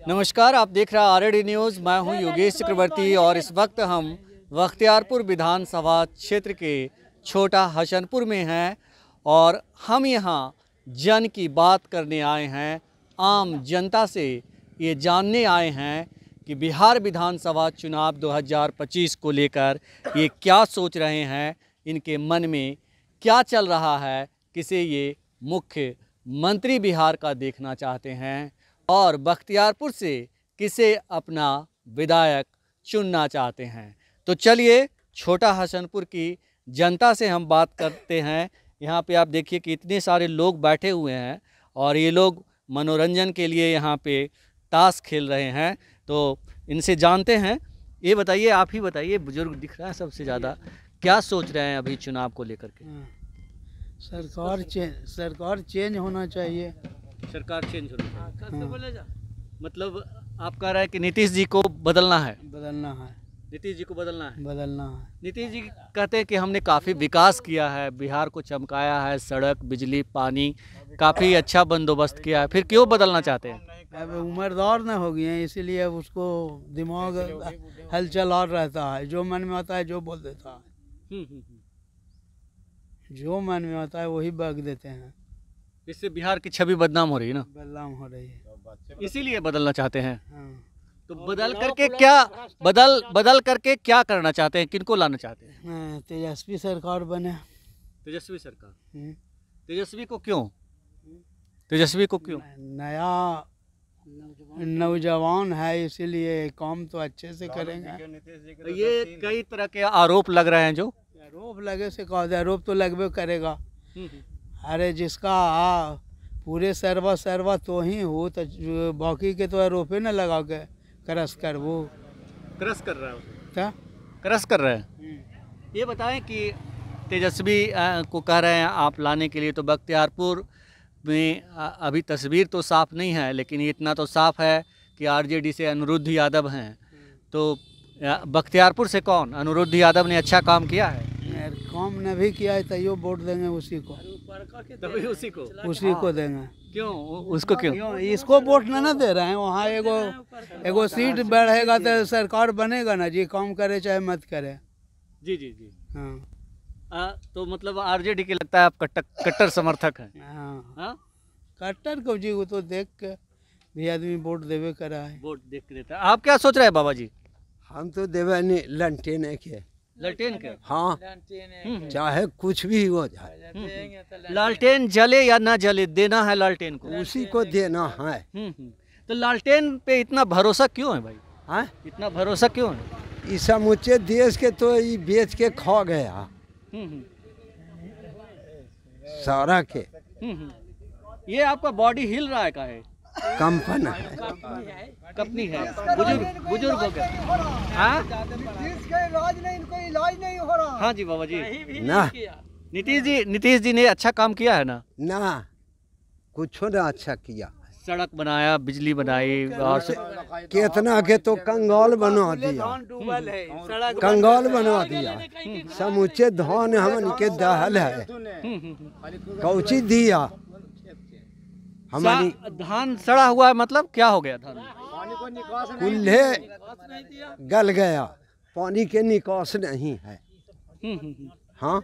नमस्कार, आप देख रहे हैं आरएडी न्यूज़। मैं हूं योगेश चक्रवर्ती और इस वक्त हम बख्तियारपुर विधानसभा क्षेत्र के छोटा हसनपुर में हैं और हम यहां जन की बात करने आए हैं। आम जनता से ये जानने आए हैं कि बिहार विधानसभा चुनाव 2025 को लेकर ये क्या सोच रहे हैं, इनके मन में क्या चल रहा है, किसे ये मुख्यमंत्री बिहार का देखना चाहते हैं और बख्तियारपुर से किसे अपना विधायक चुनना चाहते हैं। तो चलिए छोटा हसनपुर की जनता से हम बात करते हैं। यहाँ पे आप देखिए कि इतने सारे लोग बैठे हुए हैं और ये लोग मनोरंजन के लिए यहाँ पे ताश खेल रहे हैं। तो इनसे जानते हैं। ये बताइए, आप ही बताइए, बुजुर्ग दिख रहा है सबसे ज़्यादा, क्या सोच रहे हैं अभी चुनाव को लेकर के? सरकार चेंज होना चाहिए। सरकार चेंज होना चाहिए। मतलब आप कह रहे हैं कि नीतीश जी को बदलना है? नीतीश जी को बदलना है। नीतीश जी कहते हैं कि हमने काफ़ी विकास किया है, बिहार को चमकाया है, सड़क, बिजली, पानी, काफ़ी अच्छा बंदोबस्त किया है, फिर क्यों बदलना चाहते हैं? अब उम्रदार न हो गए हैं, इसीलिए अब उसको दिमाग हलचल और रहता है, जो मन में आता है जो बोल देता है। जो मन में आता है वही बग देते हैं। इससे बिहार की छवि बदनाम हो रही है ना? बदनाम हो रही है, इसीलिए बदलना चाहते हैं। हाँ। तो बदल करके क्या करना चाहते हैं, किनको लाना चाहते हैं? तेजस्वी सरकार बने। तेजस्वी सरकार। तेजस्वी को क्यों? तेजस्वी को क्यों? नया नौजवान है, इसीलिए काम तो अच्छे से करेंगे। ये कई तरह के आरोप लग रहे हैं। जो आरोप लगे से कह, आरोप तो लगबे करेगा। अरे जिसका पूरे सर्वा तो ही हो, तो बाकी के तो आरोपे न लगा के क्रश कर, वो क्रश कर रहा है, क्या क्रश कर रहे हैं। ये बताएं कि तेजस्वी को कह रहे हैं आप लाने के लिए, तो बख्तियारपुर में अभी तस्वीर तो साफ नहीं है, लेकिन इतना तो साफ है कि आरजेडी से अनिरुद्ध यादव हैं। तो बख्तियारपुर से कौन? अनिरुद्ध यादव ने अच्छा काम किया है? काम न भी किया है, तैयो वोट देंगे उसी को। तभी उसी को देंगे। क्यों उसको क्यों? इसको वोट न दे रहे हैं। वहाँ एगो सीट बढ़ेगा तो सरकार बनेगा ना जी, काम करे चाहे मत करे। जी जी जी, हाँ। तो मतलब आरजेडी के लगता है आप कट्टर समर्थक हैं? हाँ। कट्टर को जी, वो तो देख के भी आदमी वोट देवे करा है। वोट देख के देता है। आप क्या सोच रहे हैं बाबा जी? हम तो देवे नहीं, लंटेन के। लालटेन के? हाँ, चाहे कुछ भी हो जाए, लालटेन जले या ना जले, देना है लालटेन को, उसी को देना है। तो लालटेन पे इतना भरोसा क्यों है भाई? हाँ, इतना भरोसा क्यों है? इस समूचे देश के तो ये बेच के खा गया सारा के। ये आपका बॉडी हिल रहा है, का है? कंपन है, कंपनी है। बुजुर्ग हो गए। हाँ इलाज नहीं हो रहा। हाँ जी बाबा जी। ना नीतीश जी ने अच्छा काम किया है ना? ना कुछ ना अच्छा किया। सड़क बनाया, बिजली बनाई और कितना के तो कंगाल बना दिया, कंगाल बना दिया। समूचे धान हमन के दहल है, कौची दिया हमारी। धान सड़ा हुआ है, मतलब क्या हो गया? धान कुल्हे गल गया, पानी के निकास नहीं है। हाँ,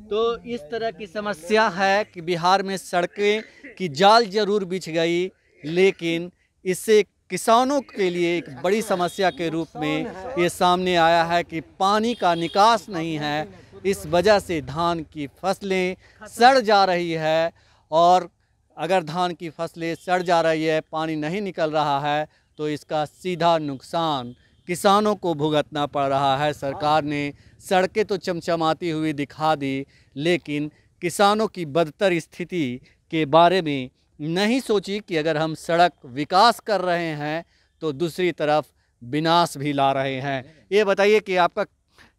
तो इस तरह की समस्या है कि बिहार में सड़कें की जाल जरूर बिछ गई, लेकिन इससे किसानों के लिए एक बड़ी समस्या के रूप में ये सामने आया है कि पानी का निकास नहीं है। इस वजह से धान की फसलें सड़ जा रही है और अगर धान की फसलें सड़ जा रही है, पानी नहीं निकल रहा है, तो इसका सीधा नुकसान किसानों को भुगतना पड़ रहा है। सरकार ने सड़कें तो चमचमाती हुई दिखा दी, लेकिन किसानों की बदतर स्थिति के बारे में नहीं सोची कि अगर हम सड़क विकास कर रहे हैं तो दूसरी तरफ विनाश भी ला रहे हैं। ये बताइए कि आपका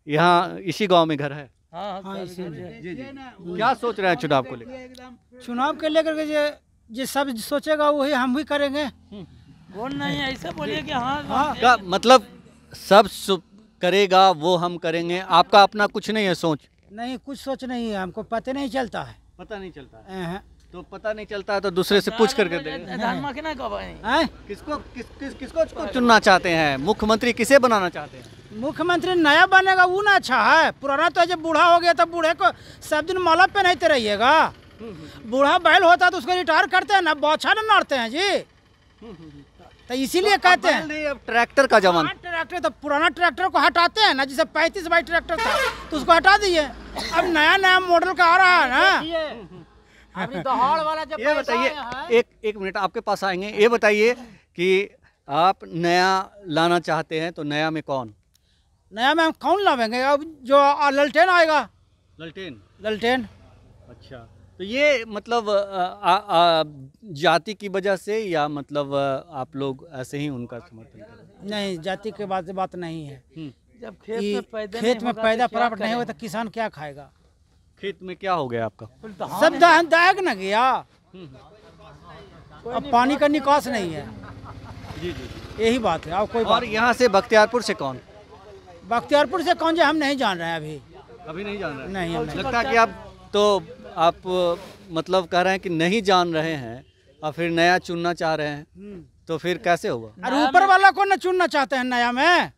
यहाँ इसी गांव में घर है? हाँ, जी। क्या सोच रहे हैं चुनाव को लेकर? चुनाव के लेकर के जो सब सोचेगा वही हम भी करेंगे। वो नहीं ऐसे बोलिए कि हाँ का मतलब सब करेगा वो हम करेंगे, आपका अपना कुछ नहीं है सोच? नहीं, कुछ सोच नहीं है, हमको पता नहीं चलता है। पता नहीं चलता है। तो पता नहीं चलता तो दूसरे से पूछ करके देंगे। धनमा के ना कब हैं? किसको चुनना चाहते हैं? मुख्यमंत्री किसे बनाना चाहते हैं? मुख्यमंत्री नया बनेगा वो ना अच्छा है, पुराना तो जब बूढ़ा हो गया तो बूढ़े को सब दिन माला पहनाते रहिएगा। बूढ़ा बैल होता तो उसको रिटायर करते हैं ना, बौछा ना मारते हैं जी। तो इसीलिए कहते हैं नहीं, अब ट्रैक्टर का जमाना। ट्रैक्टर तो पुराना ट्रैक्टर को हटाते हैं ना, जैसे 35 बाई ट्रैक्टर था तो उसको हटा दिए। अब नया नया मॉडल का आ रहा है ना। अभी दहाड़ वाला जब ये बताइए, एक मिनट आपके पास आएंगे। ये बताइए कि आप नया लाना चाहते हैं तो नया में कौन? नया में हम कौन लावेंगे? अब जो ललटेन आएगा। ललटेन। अच्छा, तो ये मतलब जाति की वजह से या मतलब आप लोग ऐसे ही उनका समर्थन करें? नहीं, जाति के बात नहीं है। जब खेत में पैदा प्राप्त नहीं हुआ तो किसान क्या खाएगा? खेत में क्या हो गया आपका? सब दाग न गया। अब पानी का निकास नहीं है। जी जी, यही बात है। और कोई और बात यहाँ से बख्तियारपुर से कौन? बख्तियारपुर से कौन, जो हम नहीं जान रहे हैं अभी नहीं जान रहे? नहीं, हम नहीं। लगता है कि आप मतलब कह रहे हैं कि नहीं जान रहे हैं और फिर नया चुनना चाह रहे हैं, तो फिर कैसे होगा? अरे ऊपर वाला को न चुनना चाहते हैं नया में,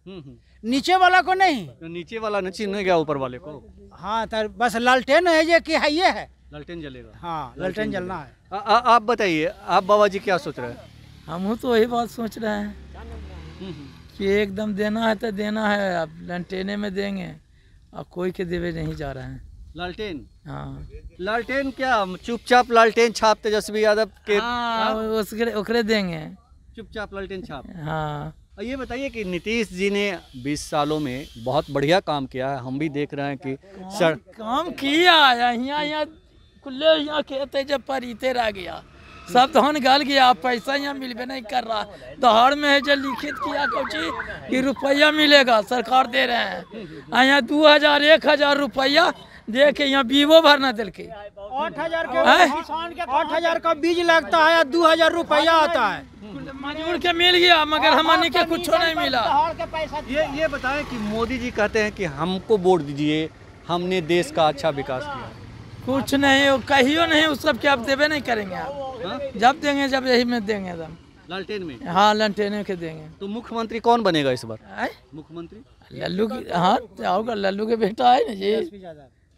नीचे वाला को नहीं। तो नीचे वाला न चुने गया ऊपर वाले को? हाँ, तो बस लालटेन है ये कि है, ये है लालटेन जलेगा। हाँ, लालटेन जलना है। आप बताइए, आप बाबा जी क्या सोच रहे हैं? हम तो वही बात सोच रहे हैं कि एकदम देना है तो देना है, अब लंटेने में देंगे और कोई के देवे नहीं जा रहे हैं। लालटेन? हाँ, लालटेन क्या चुपचाप लालटेन छाप तेजस्वी यादव के? हाँ, उसके देंगे, चुपचाप लालटेन छाप। हाँ। और ये बताइए कि नीतीश जी ने 20 सालों में बहुत बढ़िया काम किया है, हम भी देख रहे हैं कि काम किया यहाँ खुले यहाँ खेते जब परिते रह गया, सब धान गल गया, पैसा यहाँ मिलबे नहीं कर रहा। दहाड़ में है जो लिखित किया कुछ कि रुपया मिलेगा, सरकार दे रहे हैं। यहाँ 2000 1000 रुपया दे के यहाँ बीवो भरना दिल के 8,000 का बीज लगता है, 2000 रुपया आता है। मजदूर के मिल गया मगर हमारे के कुछ नहीं मिला। ये बताएं कि मोदी जी कहते हैं कि हमको वोट दीजिए, हमने देश का अच्छा विकास किया। कुछ नहीं, कहियो नहीं, उस सब के आप देवे नहीं करेंगे आप। हाँ? जब देंगे जब यही में देंगे एकदम लालटेन में। हाँ, लंटेने के देंगे। तो मुख्यमंत्री कौन बनेगा इस बार? मुख्यमंत्री लल्लू की, हाँ होगा, लल्लू के बेटा है ना जी,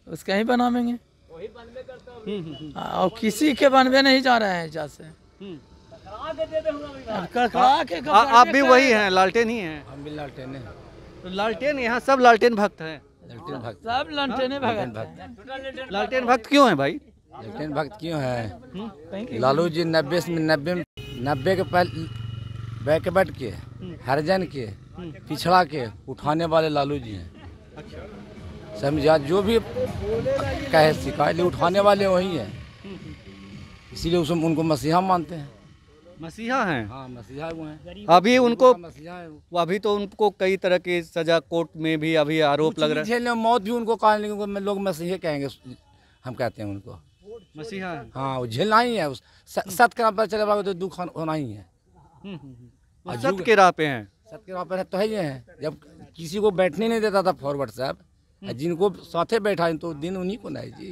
उसका ही बनावेंगे। और किसी के बनवे नहीं जा रहे हैं जैसे। आप भी वही हैं, लालटेन ही हैं? हम भी लालटेन हैं। तो लालटेन, यहाँ सब लालटेन भक्त हैं? सब लंटेने भगत हैं। लालटेन भक्त क्यों हैं भाई? लालटेन भक्त क्यों है? लालू जी 90 के पहले बैकवर्ड के, हरिजन के, पिछड़ा के उठाने वाले लालू जी हैं। समझा, जो भी कहे शिकायत उठाने वाले वही हैं, इसीलिए उनको मसीहा मानते हैं। मसीहा हैं? हाँ, मसीहा वो हैं। अभी उनको मसीहा है वो। अभी तो उनको कई तरह की सजा कोर्ट में भी अभी आरोप लग रहा है। मौत भी उनको कहा, लेकिन लोग मसीहे कहेंगे, हम कहते हैं उनको मसीहा है। हाँ, वो झेलना ही है, सत्य के राह पर चले तो दुख होना ही है। सत्य के राह पे हैं। सत्य के राह पर तो है ही है। जब किसी को बैठने नहीं देता था फॉरवर्ड साहब, जिनको साथे बैठा तो दिन उन्हीं को नहीं जी,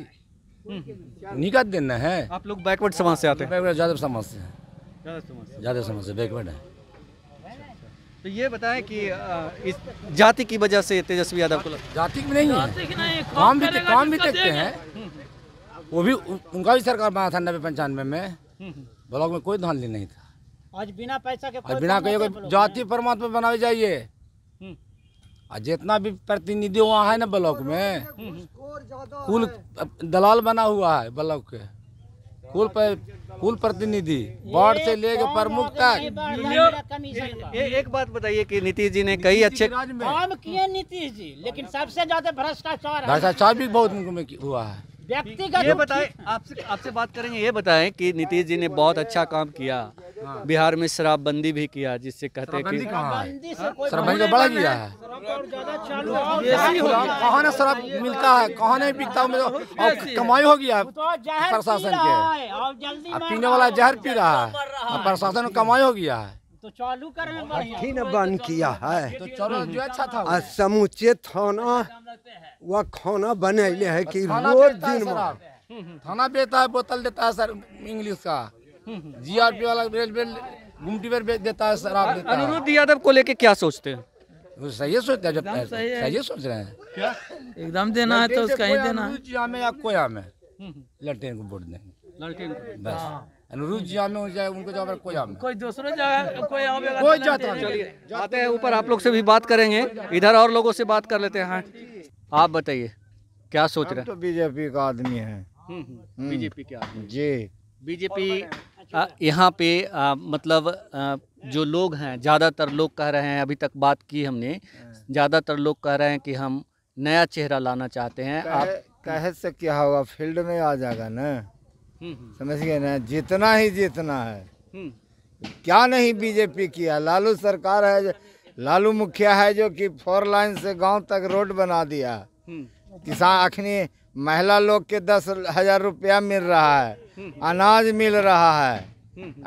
उन्हीं का दिन है। आप लोग बैकवर्ड समाज से आते हैं? ज्यादा समझ से है, ज़्यादा समझ से बैकवर्ड है। तो ये बताएं कि इस जाति की वजह से तेजस्वी यादव को जाति में नहीं है, काम भी देखते हैं। वो भी उनका भी सरकार बना था 90-95 में, ब्लॉक में कोई धान नहीं था। आज बिना पैसा के, आज बिना कहीं जाति परमात्मा बनावे जाइए। और जितना भी प्रतिनिधि वहाँ है ना ब्लॉक में, कुल दलाल बना हुआ है ब्लॉक के, कुल प्रतिनिधि वार्ड से लेकर प्रमुख तक। एक बात बताइए कि नीतीश जी ने कई अच्छे काम किए नीतीश जी, लेकिन सबसे ज्यादा भ्रष्टाचार भी बहुत उनको हुआ है। व्यक्तिगत। ये बताएं, आपसे बात करेंगे। ये बताएं कि नीतीश जी ने बहुत अच्छा काम किया, बिहार में शराबबंदी भी किया, जिससे कहते हैं कि शराबबंदी का बड़ा किया है। कहाँ ना शराब मिलता है, कहाँ नहीं बिकता, और कमाई हो गया प्रशासन के। अब पीने वाला जहर पी रहा है, और प्रशासन को कमाई हो गया है। तो चालू अथी न बंद किया है, तो चलो जो अच्छा था। समूचे थाना वह खाना बनैले है कि रोज दिन में थाना बेचता है, बोतल देता है सर इंग्लिश का। जीआरपी वाला रेलवे गुमटी पर बेच देता है, शराब देता है। अनिरुद्ध यादव को लेके क्या सोचते हैं? वो सही सोचते हैं, जब एकदम सही है। सही सोच रहे हैं। क्या एकदम देना है तो उसका ही देना है। अनुरुद्ध जी में या कोया में लड़ते हैं, को वोट देंगे लड़के बस। अनुरुद्ध जी में हो जाए उनको जब कोया में कोई दूसरा जगह कोई आवेगा कोई तो जाता नहीं देंगे। चलिए आते हैं ऊपर, आप लोग से भी बात करेंगे, इधर और लोगों से बात कर लेते हैं। हाँ, आप बताइए क्या सोच रहे हैं? तो बीजेपी का आदमी है बीजेपी क्या? जी। बीजेपी यहाँ पे मतलब जो लोग हैं, ज़्यादातर लोग कह रहे हैं, अभी तक बात की हमने, ज़्यादातर लोग कह रहे हैं कि हम नया चेहरा लाना चाहते हैं। आप कहे से क्या होगा, फील्ड में आ जाएगा ना, समझ गए ना, जीतना ही जीतना है। क्या नहीं बीजेपी किया, लालू सरकार है, लालू मुखिया है जो कि 4 लाइन से गांव तक रोड बना दिया। किसान अखनी महिला लोग के 10,000 रुपया मिल रहा है, अनाज मिल रहा है।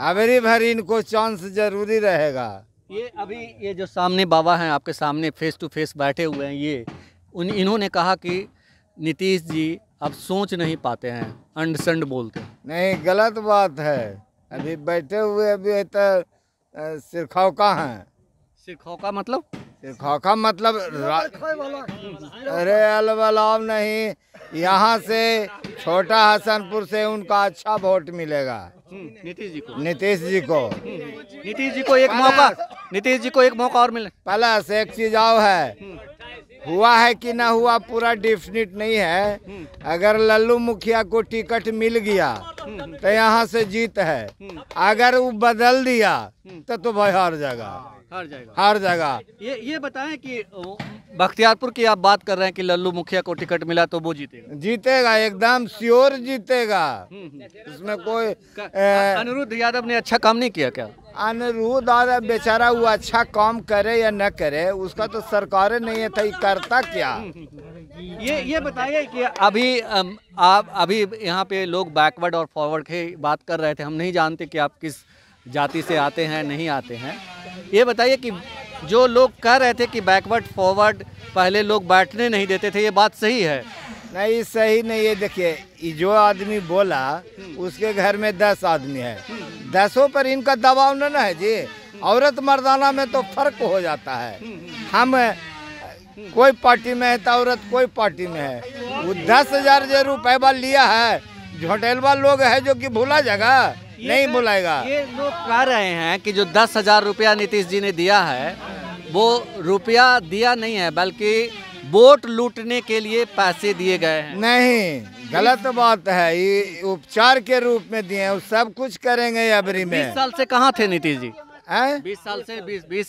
अबरी भरी इनको चांस जरूरी रहेगा। ये अभी ये जो सामने बाबा हैं आपके सामने फेस टू फेस बैठे हुए हैं, ये इन्होंने कहा कि नीतीश जी अब सोच नहीं पाते हैं, अंड संड बोलते हैं। नहीं, गलत बात है। अभी बैठे हुए अभी तो सिरखौका हैं। सिरखौका मतलब? सिरखौका मतलब अरे अलबलाव नहीं, यहाँ से छोटा हसनपुर से उनका अच्छा वोट मिलेगा नीतीश जी को। नीतीश जी को। नीतीश जी को एक मौका, नीतीश जी को एक मौका और मिले। प्लस एक चीज और है, हुआ है कि ना हुआ पूरा डेफिनेट नहीं है। अगर लल्लू मुखिया को टिकट मिल गया तो यहाँ से जीत है, अगर वो बदल दिया तो भाई हार जाएगा, हार जाएगा। ये बताएं कि बख्तियारपुर की आप बात कर रहे हैं कि लल्लू मुखिया को टिकट मिला तो वो जीतेगा? जीतेगा, एकदम श्योर जीतेगा, इसमें कोई अनिरुद्ध यादव ने अच्छा काम नहीं किया क्या? अनिरुद्ध यादव बेचारा वो अच्छा काम करे या न करे, उसका तो सरकार नहीं है, था करता क्या। ये बताइए कि अभी आप अभी यहाँ पे लोग बैकवर्ड और फॉरवर्ड की बात कर रहे थे, हम नहीं जानते कि आप किस जाति से आते हैं नहीं आते हैं। ये बताइए कि जो लोग कह रहे थे कि बैकवर्ड फॉरवर्ड पहले लोग बैठने नहीं देते थे, ये बात सही है? नहीं, सही नहीं है। देखिए, ये जो आदमी बोला उसके घर में 10 आदमी है, 10 पर इनका दबाव न है जी। औरत मर्दाना में तो फर्क हो जाता है। हम कोई पार्टी में है तो औरत कोई पार्टी में है। वो 10,000 जो रुपये लिया है, झोटेलवा लोग है जो कि भूला जाएगा, नहीं बुलाएगा। ये लोग कह रहे हैं कि जो 10,000 रुपया नीतीश जी ने दिया है वो रुपया दिया नहीं है, बल्कि वोट लूटने के लिए पैसे दिए गए हैं। नहीं, गलत बात है। ये उपचार के रूप में दिए हैं, वो सब कुछ करेंगे अबरी में। 20 साल से कहाँ थे नीतीश जी? 20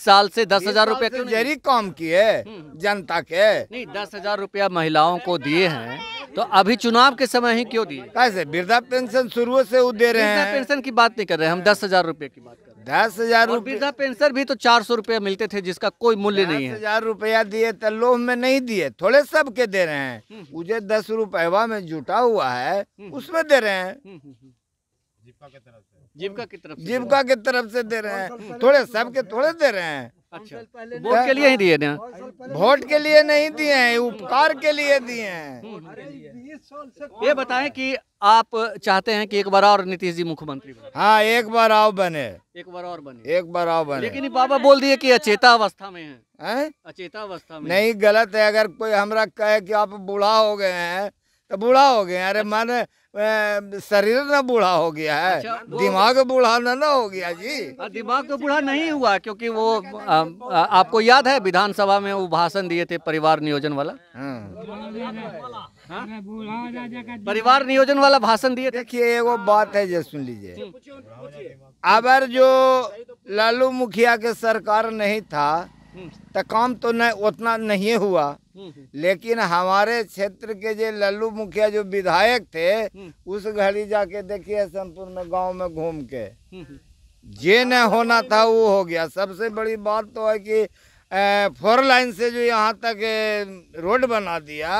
साल से 10,000 रुपया क्यों नहीं? जरी काम किए जनता के। नहीं, 10,000 रुपया महिलाओं को दिए हैं, तो अभी चुनाव के समय ही क्यों दिए? कैसे वृद्धा पेंशन शुरू से वो दे रहे वृद्धा हैं। पेंशन की बात नहीं कर रहे हैं हम, 10,000 रुपये की बात कर रहे हैं। 10,000 और रुपये, वृद्धा पेंशन भी तो 400 रुपया मिलते थे, जिसका कोई मूल्य नहीं है। 10,000 रुपया दिए तो लोभ में नहीं दिए, थोड़े सबके दे रहे हैं। मुझे 10 रुपया में जुटा हुआ है, उसमें दे रहे हैं। जीविका की तरफ से? जीविका की तरफ से दे रहे हैं, थोड़े सबके थोड़े दे रहे हैं। अच्छा, वोट के लिए ही दिए ना? वोट के लिए नहीं दिए हैं, उपकार के लिए दिए हैं। ये बताएं कि आप चाहते हैं कि एक बार और नीतीश जी मुख्यमंत्री बने? हाँ, एक बार आओ बने, एक बार और बने। एक बार आओ बने। लेकिन ये बाबा बोल दिए कि अचेता अवस्था में है। हैं? अचेता अवस्था में नहीं, गलत है। अगर कोई हमरा कहे कि आप बूढ़ा हो गए हैं तो बूढ़ा हो गए। अरे माने शरीर ना बूढ़ा हो गया है, अच्छा, दिमाग बूढ़ा ना हो गया जी। दिमाग तो बूढ़ा नहीं हुआ, क्योंकि वो आपको याद है विधानसभा में वो भाषण दिए थे परिवार नियोजन वाला। परिवार नियोजन वाला भाषण दिए थे। देखिए, एगो बात है जो सुन लीजिए, अगर जो लालू मुखिया के सरकार नहीं था तो काम तो नहीं उतना नहीं हुआ। लेकिन हमारे क्षेत्र के जो लल्लू मुखिया जो विधायक थे, उस घड़ी जाके देखिए सोनपुर में गांव में घूम के जे न होना था वो हो गया। सबसे बड़ी बात तो है कि 4 लाइन से जो यहाँ तक रोड बना दिया,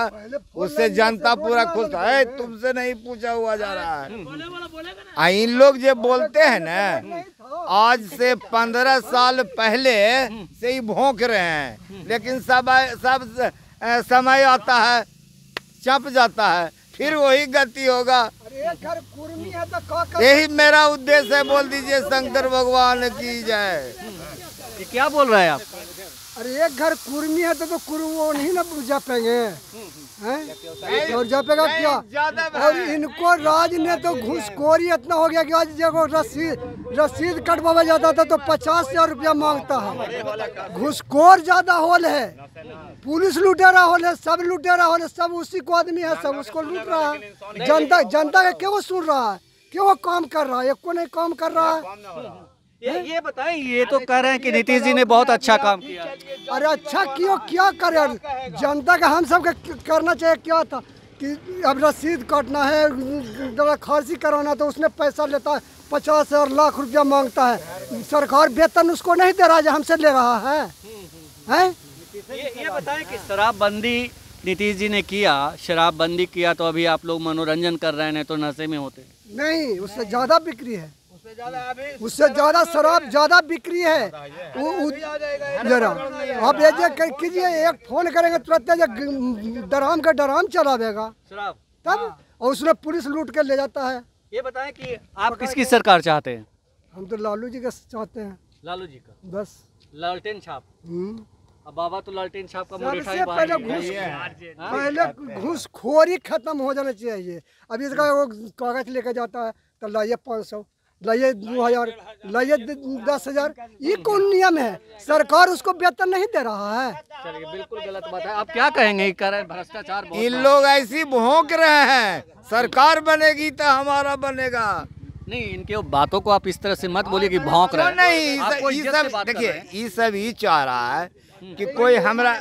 उससे जनता पूरा खुश है। तुमसे नहीं पूछा हुआ जा रहा है। इन लोग जो बोलते हैं ना, आज से 15 साल पहले से ही भौंक रहे हैं, लेकिन सब समय आता है, चप जाता है, फिर वही गति होगा। यही मेरा उद्देश्य है। बोल दीजिए शंकर भगवान की जय। ये क्या बोल रहे हैं आप? अरे एक घर कुर्मी है तो कुर्मो नहीं ना जपेंगे हैं? और जपेगा क्या? और इनको राज ने तो घूसखोरी इतना हो गया कि आज जब रसीद कटवाया जाता था तो 50,000 रुपया मांगता है। घूसखोर ज्यादा होल है, पुलिस लुटेरा होल है, सब लुटेरा होल है, सब उसी को आदमी है, सब उसको लूट रहा है। जनता का क्यों सुन रहा है, क्यों काम कर रहा है? एक को नहीं काम कर रहा है। ये बताएं, ये तो कह रहे हैं कि नीतीश जी ने बहुत अच्छा काम किया। अरे अच्छा क्यों, क्या करे? जनता का हम सब करना चाहिए। क्या था कि अब रसीद काटना है, खारिज कराना तो उसमें पैसा लेता है, 50,000 लाख रुपया मांगता है। सरकार वेतन उसको नहीं दे रहा है, हमसे ले रहा है, हैं? ये बताएं कि शराबबंदी नीतीश जी ने किया, शराबबंदी किया तो अभी आप लोग मनोरंजन कर रहे हैं, नहीं तो नशे में होते। नहीं, उससे ज्यादा बिक्री है, उससे ज्यादा शराब ज्यादा बिक्री है। जरा आप ये कीजिए, एक फोन करेंगे तुरंत डराम का डराम चलावेगा शराब तब, और उसमें पुलिस लूट के ले जाता है। ये बताएं कि आप किसकी सरकार चाहते हैं? हम तो लालू जी का चाहते हैं। लालू जी का? बस लालटेन छाप। अब बाबा तो लालटेन छाप का सबसे पहले घूसखोरी खत्म हो जाना चाहिए। अभी इसका वो कागज लेके जाता है तो लाइए 500, लाइए 2,000, लाइए 10,000। ये कौन नियम है? सरकार उसको वेतन नहीं दे रहा है। चलिए, बिल्कुल गलत बात है। आप क्या कहेंगे? कह रहे हैं भ्रष्टाचार बहुत इन लोग ऐसी भौंक रहे हैं, सरकार बनेगी तो हमारा बनेगा। नहीं, इनके बातों को आप इस तरह से मत बोलिए कि भौंक रहे हैं। नहीं, ये सब देखिए, ये सब ही चाह रहा है कि कोई हमरा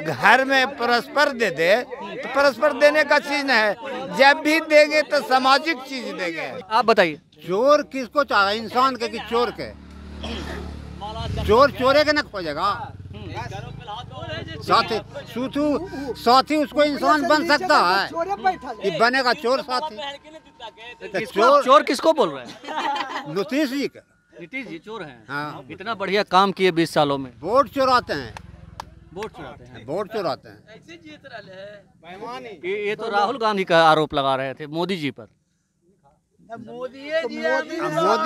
घर में परस्पर दे दे, तो परस्पर देने का चीज नहीं है। जब भी देंगे तो सामाजिक चीज देंगे। आप बताइए। चोर किसको चाह रहा है? इंसान के कि चोर के? चोर चोरे के न खोजेगा। साथी उसको इंसान बन सकता है कि बनेगा चोर साथी? चोर किसको बोल रहे हैं? नीतीश जी का। नीतीश जी चोर हैं? हाँ, इतना बढ़िया काम किए 20 सालों में। वोट चुराते हैं, वोट चुराते हैं। वोट चुराते हैं। ये तो राहुल गांधी का आरोप लगा रहे थे मोदी जी पर। मोदी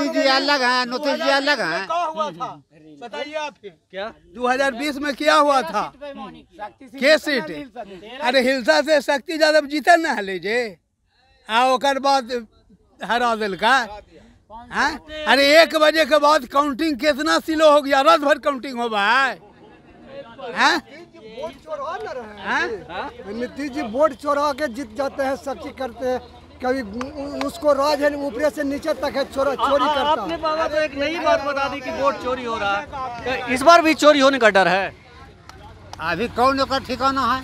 जी अलग हैं, नीतीश जी अलग हैं। बताइए आप क्या 2020 में क्या हुआ था? के सीट? अरे हिलसा से शक्ति यादव जीते न लीजिए, ओकर बाद हरा दिल का। अरे 1 बजे के बाद काउंटिंग कितना स्लो हो गया, रात भर काउंटिंग हो रहा है। नीतीश जी वोट चोरा के जीत जाते हैं, सब चीज करते हैं। कभी उसको राज है ऊपर से नीचे तक है, चोरी करता। आपने बाबा तो एक नई बात बता दी कि वोट चोरी हो रहा है। इस बार भी चोरी होने का डर है? अभी कौन का ठिकाना है?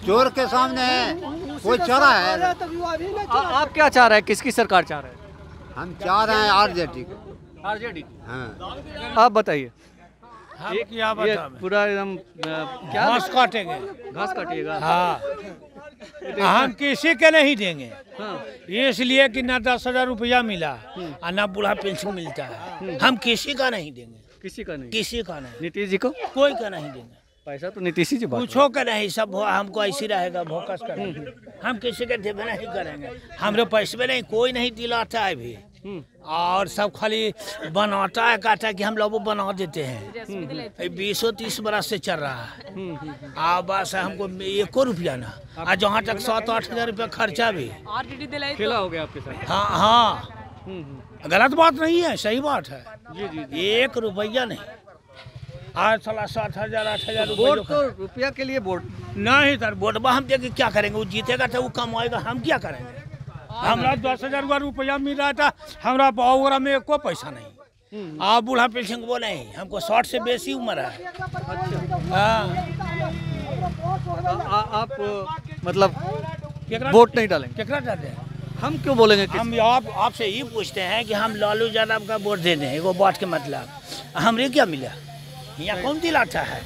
चोर के सामने है, कोई चोरा है। आप क्या चाह रहे हैं? किसकी सरकार चाह रहे हैं? हम चाह रहे हैं आरजेडी की। आरजेडी? हाँ, आप बताइए। क्या ये पूरा एकदम क्या घास काटेंगे, घास काटिएगा? हाँ, हम किसी के नहीं देंगे। हाँ। इसलिए कि ना 10,000 रुपया मिला और ना बूढ़ा पेंशन मिलता है। हम किसी का नहीं देंगे, किसी का नहीं? किसी का नहीं, नीतीश जी को कोई का नहीं देंगे। पैसा तो नीतीश जी बात पूछो का नहीं, सब हमको ऐसी रहेगा, भोकस करेंगे। हम किसी के देवे नहीं करेंगे। हमरे पैसे में नहीं, कोई नहीं दिलाता है भी, और सब खाली बनाता है, कहता है कि हम लोग वो बना देते हैं। 20-30 बरस से चल रहा है। आ बस हमको 1 रुपया ना, और जहाँ तक 7-8 हजार रुपया खर्चा भी खेला हो गया आपके साथ। हाँ हाँ, गलत बात नहीं है, सही बात है। जी 1 रुपया नहीं, आज 7,000 8,000 वोट तो रुपया के लिए वोट नहीं सर। वोट हम देके क्या करेंगे? वो जीतेगा तो वो कमाएगा, हम क्या करेंगे? हमरा 10,000 रुपया मिल रहा था, हमरा बावरा में एको पैसा नहीं। आप बूढ़ा पेंशन वो नहीं, हमको 60 से बेसी उम्र है। आप मतलब वोट नहीं डालेंगे? केकरा डालते हैं? हम क्यों बोलेंगे? हम आपसे ये पूछते हैं कि हम लालू यादव का वोट दे दें, वो बात के मतलब हमरे क्या मिला? यहाँ कौन दिलाता है?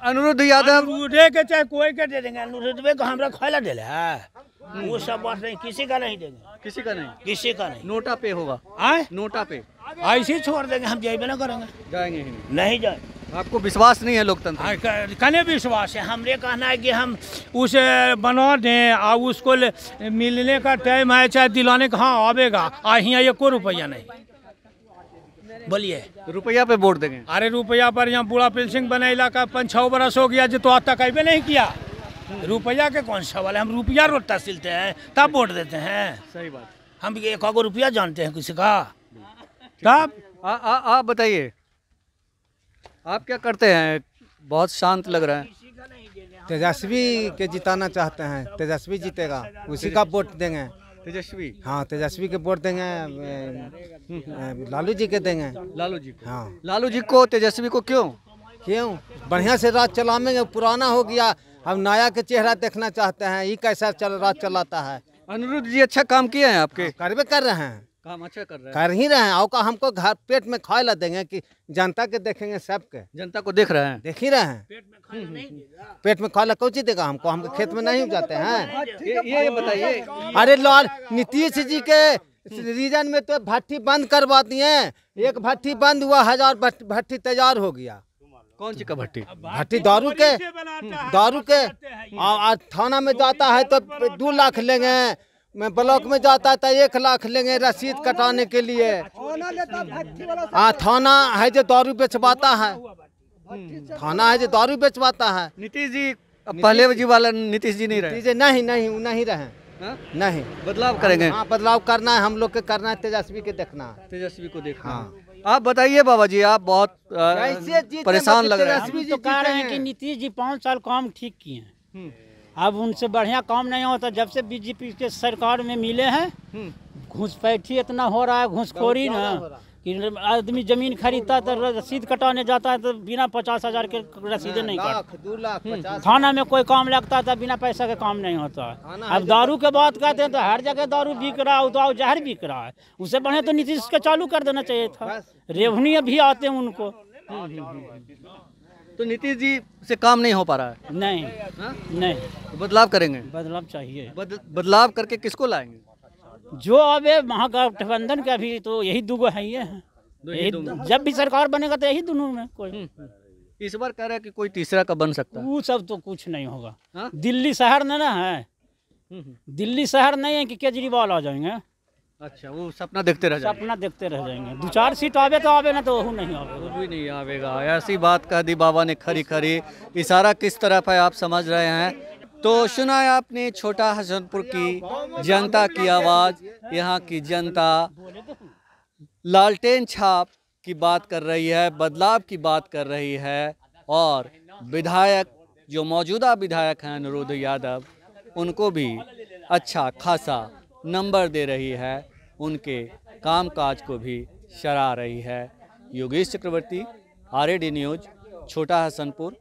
अनुरुद्ध यादव के चाहे कोई के दे देंगे, अनुरुद्ध को हमरा खाला दे वो सब बात नहीं, किसी का नहीं देंगे, किसी का नहीं, किसी का नहीं। नोटा पे होगा? नोटा पे ऐसे ही छोड़ देंगे, हम जाए ना करेंगे, जाएंगे ही नहीं जाए। आपको विश्वास नहीं है लोकतंत्र? कने विश्वास है। हमरे कहना है कि हम उसे बना दें और उसको मिलने का टाइम है, चाहे दिलाने का, हाँ आवेगा। यहाँ 1 रुपया नहीं। बोलिए, रुपया पे वोट देंगे? अरे रुपया पर यहाँ बूढ़ा पेंशन बनेला का 5-6 बरस हो गया, जो तो आज तक अबे नहीं किया। रुपया के कौन सवाल है? हम रुपया रोटा सिलते हैं तब वोट देते हैं। सही बात। हम 1 रुपया जानते हैं किसी का? तब आप बताइए, आप क्या करते हैं? बहुत शांत लग रहा है। तेजस्वी के जिताना चाहते हैं, तेजस्वी जीतेगा, उसी का वोट देंगे। तेजस्वी? हाँ, तेजस्वी के वोट देंगे, लालू जी के देंगे। लालू जी? हाँ। लालू जी को, तेजस्वी को क्यों? बढ़िया से राज चलाएंगे, पुराना हो गया, अब नया के चेहरा देखना चाहते हैं। ये कैसा राज चलाता है? अनिरुद्ध जी अच्छा काम किए हैं आपके? करवे कर रहे हैं, काम अच्छा कर रहे हैं, कर ही रहे हैं। और हमको घर पेट में खाए ला देंगे कि जनता के देखेंगे? सबके जनता को देख रहे हैं, देख ही रहे हैं। पेट में खाए ला कौन चीज देगा हमको? हम खेत में नहीं जाते हैं। ये बताइए। अरे लाल नीतीश जी के रीजन में तो भट्टी बंद करवा दिए। एक भट्टी बंद हुआ, 1000 भट्टी तैयार हो गया। कौन सी का भट्टी? भट्टी दारू के। और थाना में जाता है तो 2 लाख लेंगे, मैं ब्लॉक में जाता है तो 1 लाख लेंगे रसीद कटाने के लिए। थाना है जो दारू बेचवाता है, थाना है जो दारू बेचवाता है। नीतीश जी पहले जी वाला नीतीश जी नहीं रहे? नहीं, वो नहीं रहे। नहीं, बदलाव करेंगे? हाँ, बदलाव करना है, हम लोग के करना है, तेजस्वी के देखना है। तेजस्वी को देखना। हाँ। आप बताइए बाबा जी, आप बहुत परेशान लग रहे हैं। हम तो कह रहे हैं कि नीतीश जी 5 साल काम ठीक किए हैं, अब उनसे बढ़िया काम नहीं होता। जब से बीजेपी के सरकार में मिले हैं, घुसपैठी इतना हो रहा है, घुसखोरी ना, कि आदमी जमीन खरीदता है तो रसीद कटाने जाता है तो बिना 50,000 के रसीदें नहीं काटता। 2 लाख 50। थाना में कोई काम लगता है तो बिना पैसा के काम नहीं होता है। अब दारू के बात कहते हैं तो हर जगह दारू बिक रहा है, तो जहर बिक रहा है। उससे बढ़िया तो नीतीश के चालू कर देना चाहिए था। रेवन्यू भी आते हैं उनको। तो नीतीश जी से काम नहीं हो पा रहा है? नहीं, बदलाव करेंगे? बदलाव चाहिए। बदलाव करके किसको लाएंगे? जो अबे महागठबंधन का भी तो यही 2 है, ये है। जब भी सरकार बनेगा तो यही दोनों में कोई। इस बार कह रहे हैं कि कोई तीसरा का बन सकता है। वो सब तो कुछ नहीं होगा। दिल्ली शहर में ना है, दिल्ली शहर नहीं है कि केजरीवाल आ जाएंगे। अच्छा, वो सपना देखते रह जाएंगे? सपना देखते रह जाएंगे। 2-4 सीट आवे तो आवे ना, तो वो नहीं आवेगा। वो भी नहीं आवेगा। ऐसी बात कह दी बाबा ने खरी खरी। इशारा किस तरफ है आप समझ रहे हैं। तो सुना है आपने छोटा हसनपुर की जनता की आवाज़। यहाँ की जनता लालटेन छाप की बात कर रही है, बदलाव की बात कर रही है, और विधायक जो मौजूदा विधायक हैं अनिरुद्ध यादव, उनको भी अच्छा खासा नंबर दे रही है, उनके कामकाज को भी सराह रही है। योगेश चक्रवर्ती, RAD न्यूज़, छोटा हसनपुर।